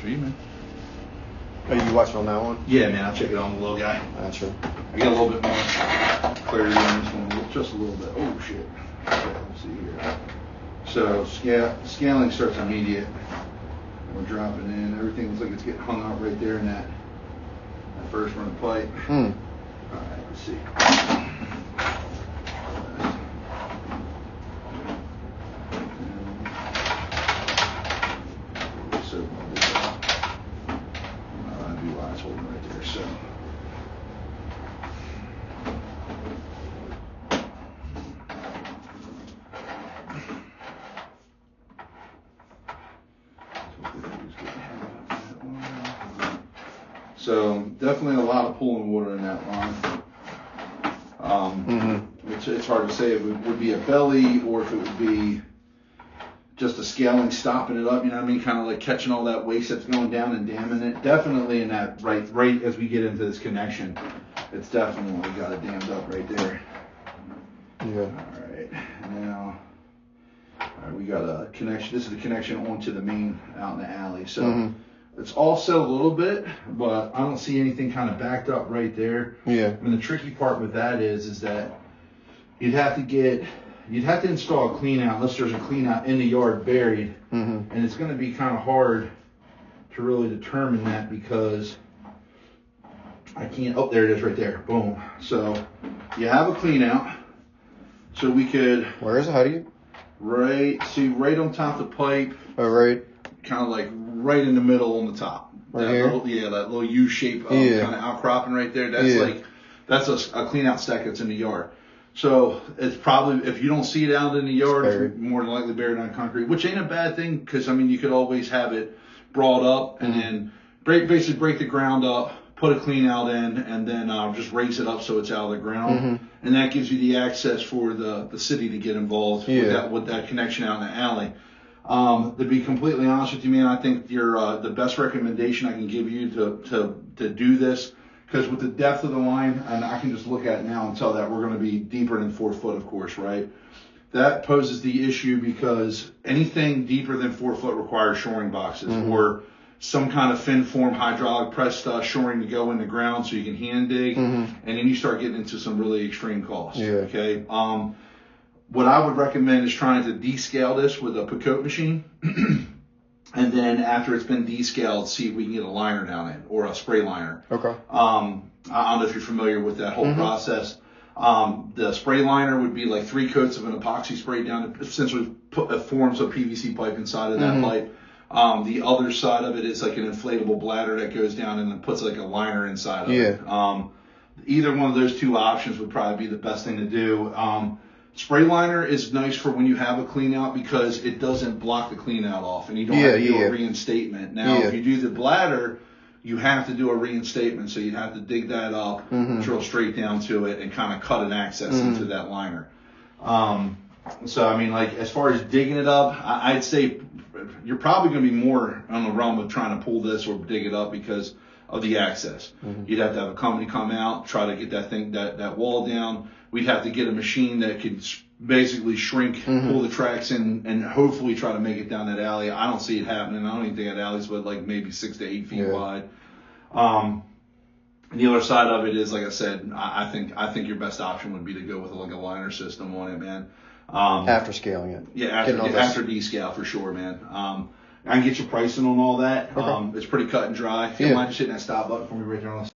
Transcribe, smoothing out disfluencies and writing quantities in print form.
for you, man. Are you watching on that one? Yeah, man. I'll check it on the little guy. Sure. I got a little bit more clarity on this one, just a little bit. Oh, shit. Okay, let's see here. So, scaling starts immediate. We're dropping in. Everything looks like it's getting hung out right there in that first run of pipe. All right, let's see. So, that'd be why it's holding right there. So. So definitely a lot of pulling water in that line. It's hard to say if it would be a belly or if it would be just a scaling, stopping it up, you know what I mean? Kind of like catching all that waste that's going down and damming it. Definitely in that right as we get into this connection, it's definitely got it dammed up right there. Yeah. All right, now, we got a connection. This is the connection onto the main out in the alley. So it's all set a little bit, but I don't see anything kind of backed up right there. Yeah. And the tricky part with that is that you'd have to install a clean out unless there's a clean out in the yard buried. And it's going to be kind of hard to really determine that because I can't, oh, there it is right there. Boom. So you have a clean out. So we could. Where is it? How do you? Right on top of the pipe. Oh, right. Kind of like right in the middle on the top. Right here? That little U shape kind of outcropping right there. That's a clean out stack that's in the yard. So it's probably, if you don't see it out in the yard, it's more than likely buried on concrete, which ain't a bad thing because, I mean, you could always have it brought up and then basically break the ground up, put a clean out in, and then just raise it up so it's out of the ground. And that gives you the access for the city to get involved with that connection out in the alley. To be completely honest with you, man, I think you're the best recommendation I can give you to do this, because with the depth of the line, and I can just look at it now and tell that we're going to be deeper than 4 foot, of course, right? That poses the issue because anything deeper than 4 foot requires shoring boxes or some kind of fin form hydraulic press shoring to go in the ground so you can hand dig, and then you start getting into some really extreme costs. Okay. What I would recommend is trying to descale this with a Picote machine, and then after it's been descaled, see if we can get a liner down in or a spray liner. Okay. I don't know if you're familiar with that whole process. The spray liner would be like 3 coats of an epoxy spray down, essentially forms a PVC pipe inside of that pipe. The other side of it is like an inflatable bladder that goes down and then puts like a liner inside of it. Either one of those two options would probably be the best thing to do. Spray liner is nice for when you have a clean out because it doesn't block the clean out off and you don't have to do a reinstatement. Now, if you do the bladder, you have to do a reinstatement. So you'd have to dig that up, drill straight down to it, and kind of cut an access into that liner. So, I mean, like, as far as digging it up, I'd say you're probably going to be more on the realm of trying to pull this or dig it up because of the access. You'd have to have a company come out, try to get that wall down. We'd have to get a machine that could basically shrink, pull the tracks in, and hopefully try to make it down that alley. I don't see it happening. I don't even think that alley's but like maybe 6 to 8 feet wide. And the other side of it is, like I said, I think your best option would be to go with like a liner system on it, man. After scaling it. Yeah, after descale for sure, man. I can get you pricing on all that. It's pretty cut and dry. If you don't mind just hitting that stop button for me right there on the